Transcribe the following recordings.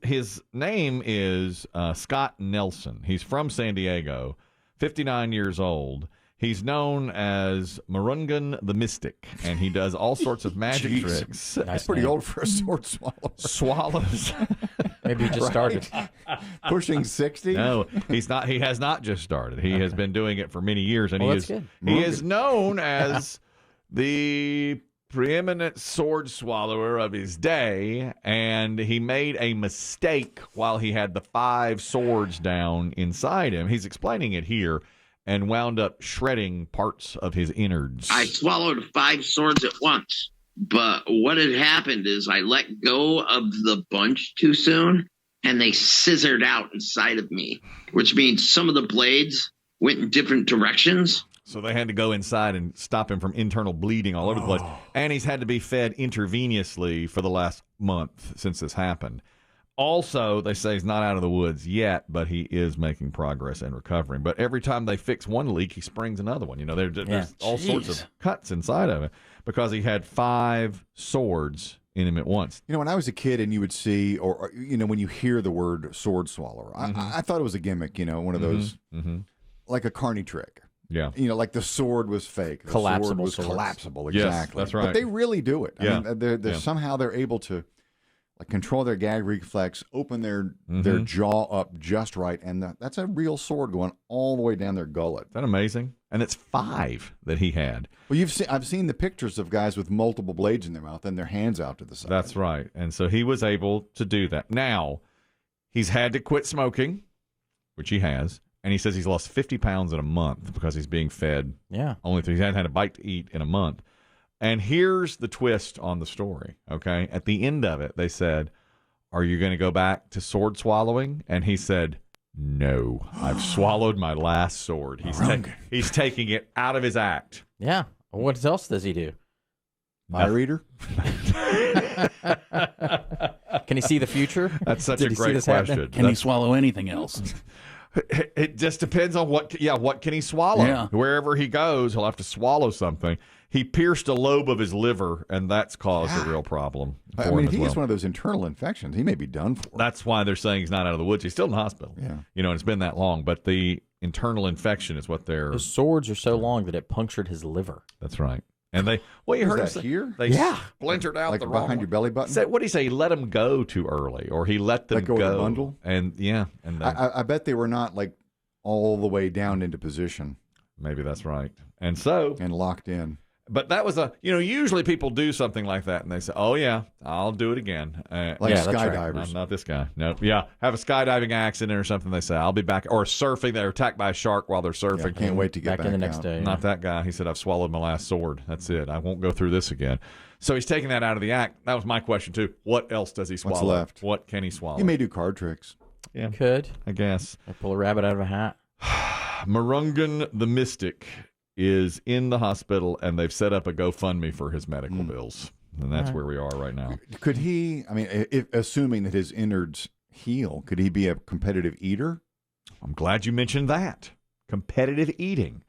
his name is Scott Nelson. He's from San Diego, 59 years old. He's known as Marungan the Mystic, and he does all sorts of magic tricks. That's pretty old for a sword swallower. Swallows. Maybe he just started. Pushing 60? No, he's not. He has not just started. He has been doing it for many years, and That's good. he is known as the preeminent sword swallower of his day, and he made a mistake while he had the 5 swords down inside him. He's explaining it here, and wound up shredding parts of his innards. I swallowed 5 swords at once, but what had happened is I let go of the bunch too soon, and they scissored out inside of me, which means some of the blades went in different directions. So they had to go inside and stop him from internal bleeding all over the place. And he's had to be fed intravenously for the last month since this happened. Also, they say he's not out of the woods yet, but he is making progress and recovering. But every time they fix one leak, he springs another one. You know, there's all sorts of cuts inside of it because he had 5 swords in him at once. You know, when I was a kid and you would see, or you know, when you hear the word sword swallower, I thought it was a gimmick, you know, one of those, like a carny trick. Yeah. You know, like the sword was fake. The Collapsible sword was swords. collapsible, Yes, exactly. that's right. But they really do it. Yeah. I mean, they're somehow they're able to like control their gag reflex, open their jaw up just right, and that's a real sword going all the way down their gullet. Isn't that amazing? And it's 5 that he had. Well, I've seen the pictures of guys with multiple blades in their mouth and their hands out to the side. That's right. And so he was able to do that. Now, he's had to quit smoking, which he has, and he says he's lost 50 pounds in a month because he's being fed. Yeah. He hasn't had a bite to eat in a month. And here's the twist on the story, okay? At the end of it, they said, "Are you going to go back to sword swallowing?" And he said, "No, I've swallowed my last sword." He's taking it out of his act. Yeah. What else does he do? Fire eater? Can he see the future? That's such Did a he see great this question. happening? Can he swallow anything else? It just depends on what can he swallow? Yeah. Wherever he goes, he'll have to swallow something. He pierced a lobe of his liver, and that's caused a real problem. I mean, if he gets one of those internal infections, he may be done for. That's why they're saying he's not out of the woods. He's still in the hospital. Yeah. You know, and it's been that long, but the internal infection is what they're. His swords are so long that it punctured his liver. That's right. And they, well, you heard him that say, here? They splintered out Like the behind wrong your belly button? What did he say? He let them go too early, or he let them Let go of the bundle? And yeah, and they, I bet they were not like all the way down into position maybe that's right. And so, and locked in. but that was usually people do something like that, and they say, "Oh yeah, I'll do it again." Like Yeah, that's right. skydivers. Not this guy. Nope. Yeah, have a skydiving accident or something. They say, "I'll be back," or surfing. They're attacked by a shark while they're surfing. Yeah, can't wait to get Back in the next out. day. Not that guy. He said, "I've swallowed my last sword. That's it. I won't go through this again." So he's taking that out of the act. That was my question too. What else does he swallow? What's left? What can he swallow? He may do card tricks. Yeah, Could. I guess. Or pull a rabbit out of a hat. Marungan the Mystic is in the hospital, and they've set up a GoFundMe for his medical bills. And that's where we are right now. Could he, I mean, assuming that his innards heal, could he be a competitive eater? I'm glad you mentioned that. Competitive eating.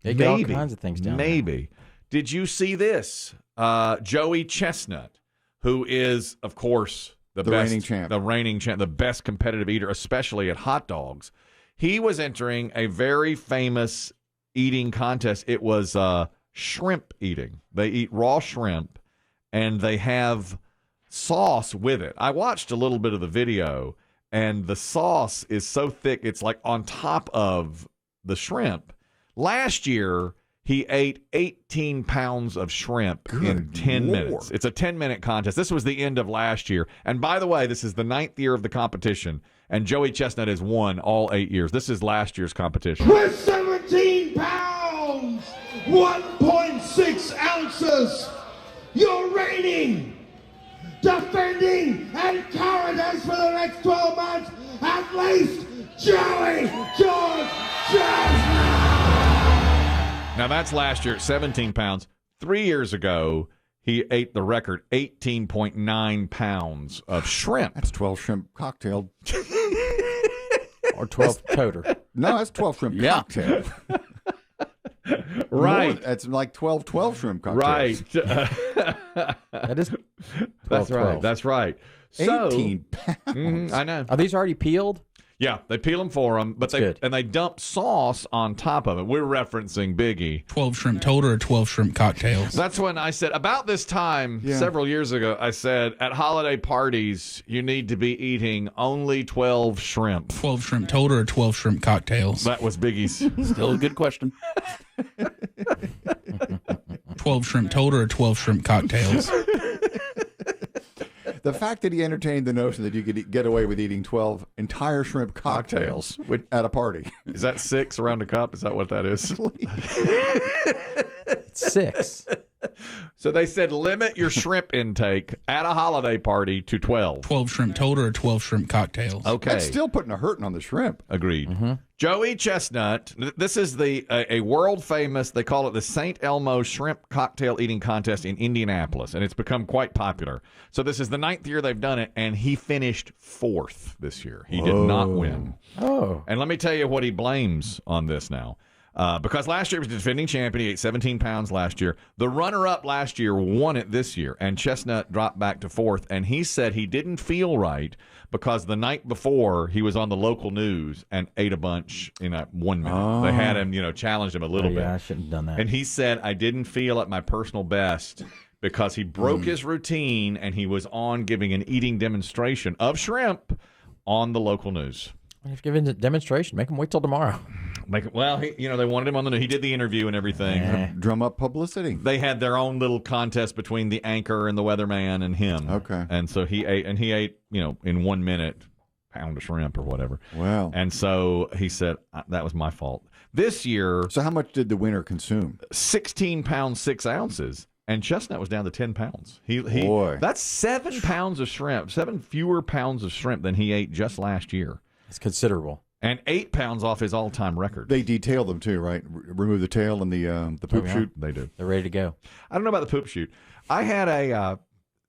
They get all kinds of things down there. Maybe. Did you see this? Joey Chestnut, who is, of course, the best, reigning champ, the best competitive eater, especially at hot dogs. He was entering a very famous eating contest. It was shrimp eating. They eat raw shrimp, and they have sauce with it. I watched a little bit of the video, and the sauce is so thick, it's like on top of the shrimp. Last year, he ate 18 pounds of shrimp in 10 minutes. It's a 10-minute contest. This was the end of last year. And by the way, this is the 9th year of the competition, and Joey Chestnut has won all 8 years. This is last year's competition. With 17 pounds, 1.6 ounces, you're reigning, defending, and cowardice for the next 12 months, at least, Joey George Chestnut! Now, that's last year at 17 pounds. 3 years ago, he ate the record 18.9 pounds of shrimp. That's 12 shrimp cocktail. Or 12 toter. No, that's 12 shrimp cocktail. Right. No, that's like 12 shrimp cocktails. Right. That is 12, That's right. 12. That's right. So, 18 pounds. I know. Are these already peeled? Yeah, they peel them for them, but they dump sauce on top of it. We're referencing Biggie. 12 shrimp total or 12 shrimp cocktails? That's when I said, about this time, several years ago, I said, at holiday parties, you need to be eating only 12 shrimp. 12 shrimp total or 12 shrimp cocktails? That was Biggie's. Still a good question. 12 shrimp total or 12 shrimp cocktails? The fact that he entertained the notion that you could get away with eating 12 entire shrimp cocktails at a party. Is that 6 around a cup? Is that what that is? It's 6. So they said limit your shrimp intake at a holiday party to 12. 12 shrimp total or 12 shrimp cocktails? Okay. That's still putting a hurting on the shrimp. Agreed. Joey Chestnut. This is a world famous, they call it the St. Elmo Shrimp Cocktail Eating Contest in Indianapolis, and it's become quite popular. So this is the 9th year they've done it, and he finished 4th this year. He did not win. Oh. And let me tell you what he blames on this now. Because last year he was the defending champion. He ate 17 pounds last year. The runner-up last year won it this year, and Chestnut dropped back to 4th. And he said he didn't feel right because the night before he was on the local news and ate a bunch in 1 minute. They had him, challenged him a little bit. Yeah, I shouldn't have done that. And he said, I didn't feel at my personal best because he broke his routine and he was on giving an eating demonstration of shrimp on the local news. If you're giving a demonstration, make him wait till tomorrow. They wanted him on the news. He did the interview and everything. Drum up publicity. They had their own little contest between the anchor and the weatherman and him. Okay. And so he ate, in 1 minute, pound of shrimp or whatever. Wow. And so he said, that was my fault. This year, So how much did the winner consume? 16 pounds, 6 ounces. And Chestnut was down to 10 pounds. Boy. That's 7 pounds of shrimp, 7 fewer pounds of shrimp than he ate just last year. It's considerable. And 8 pounds off his all-time record. They detail them too, right? Remove the tail and the poop chute. They do. They're ready to go. I don't know about the poop chute. I had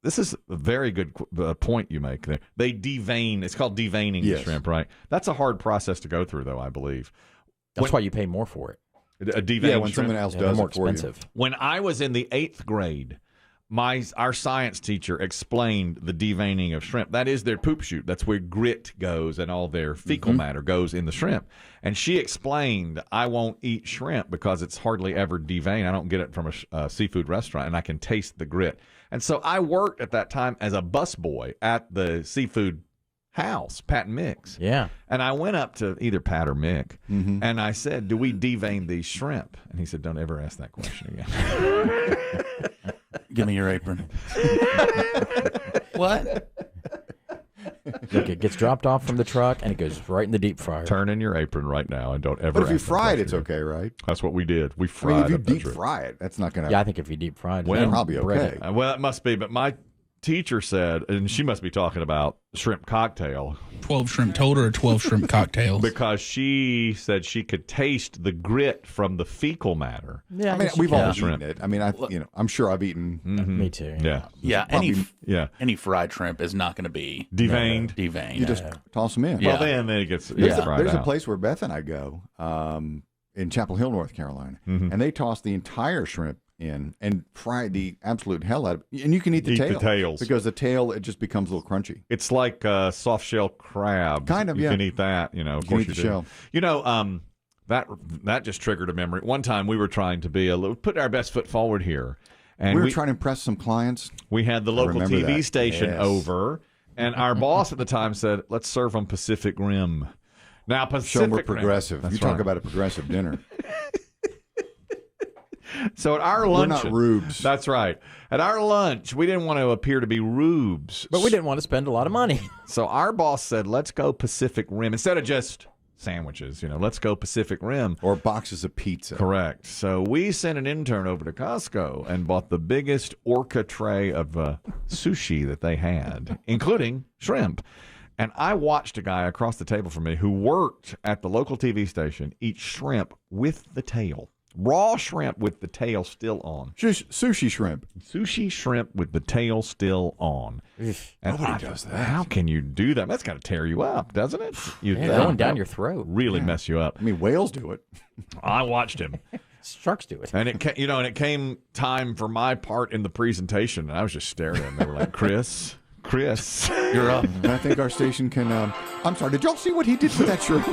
this is a very good point you make there. They devein. It's called deveining the shrimp, right? That's a hard process to go through, though, I believe. That's why you pay more for it. A deveined when shrimp. someone else They're does more it for expensive. you. When I was in the 8th grade, our science teacher explained the deveining of shrimp. That is their poop chute. That's where grit goes and all their fecal matter goes in the shrimp. And she explained, I won't eat shrimp because it's hardly ever deveined. I don't get it from a seafood restaurant, and I can taste the grit. And so I worked at that time as a busboy at the seafood house, Pat and Mick's. Yeah. And I went up to either Pat or Mick, and I said, do we devein these shrimp? And he said, don't ever ask that question again. Give me your apron. What? Look, it gets dropped off from the truck and it goes right in the deep fryer. Turn in your apron right now and don't ever But if you ask that fry it, question it's again. okay, right? That's what we did. We I fried mean, if you up that deep shrimp. fry it, that's not going to. Yeah, I think if you deep fried it, Well, then probably bread okay. it. Well, that must be, but my teacher said, and she must be talking about shrimp cocktail, 12 shrimp total or 12 shrimp cocktails? because she said she could taste the grit from the fecal matter. Yeah, I mean, guess you we've can. all Shrimp. eaten it. I mean, I'm sure I've eaten. Me too. Yeah. Yeah, Yeah. any fried shrimp is not going to be Deveined. deveined. You just toss them in. Yeah. Well, then it gets There's, fried there's a out. place where Beth and I go in Chapel Hill, North Carolina, and they toss the entire shrimp in and fry the absolute hell out of it. And you can eat the Eat the tail. tails. Because the tail, it just becomes a little crunchy. It's like soft shell crab. Kind of, you yeah. can eat that, of can course eat you the do. shell. That just triggered a memory. One time we were trying to put our best foot forward here. And We were trying to impress some clients. we had the local remember TV that. station Yes. over, and our boss at the time said, let's serve them Pacific Rim. Now, Pacific Show them we're Rim. progressive. That's You talk right. about a progressive dinner. So at our We're lunch, not rubes. That's right. At our lunch, we didn't want to appear to be rubes. But we didn't want to spend a lot of money. So our boss said, let's go Pacific Rim. Instead of just sandwiches, let's go Pacific Rim. Or boxes of pizza. Correct. So we sent an intern over to Costco and bought the biggest orca tray of sushi that they had, including shrimp. And I watched a guy across the table from me who worked at the local TV station eat shrimp with the tail. Raw shrimp with the tail still on. Sushi shrimp. Sushi shrimp with the tail still on. And Nobody does that. How can you do that? That's got to tear you up, doesn't it? Yeah, going down your throat. Really mess you up. I mean, whales do it. I watched him. Sharks do it. And it came time for my part in the presentation, and I was just staring at them. They were like, Chris, Chris. You're up. And I think our station can. I'm sorry. Did y'all see what he did with that shirt?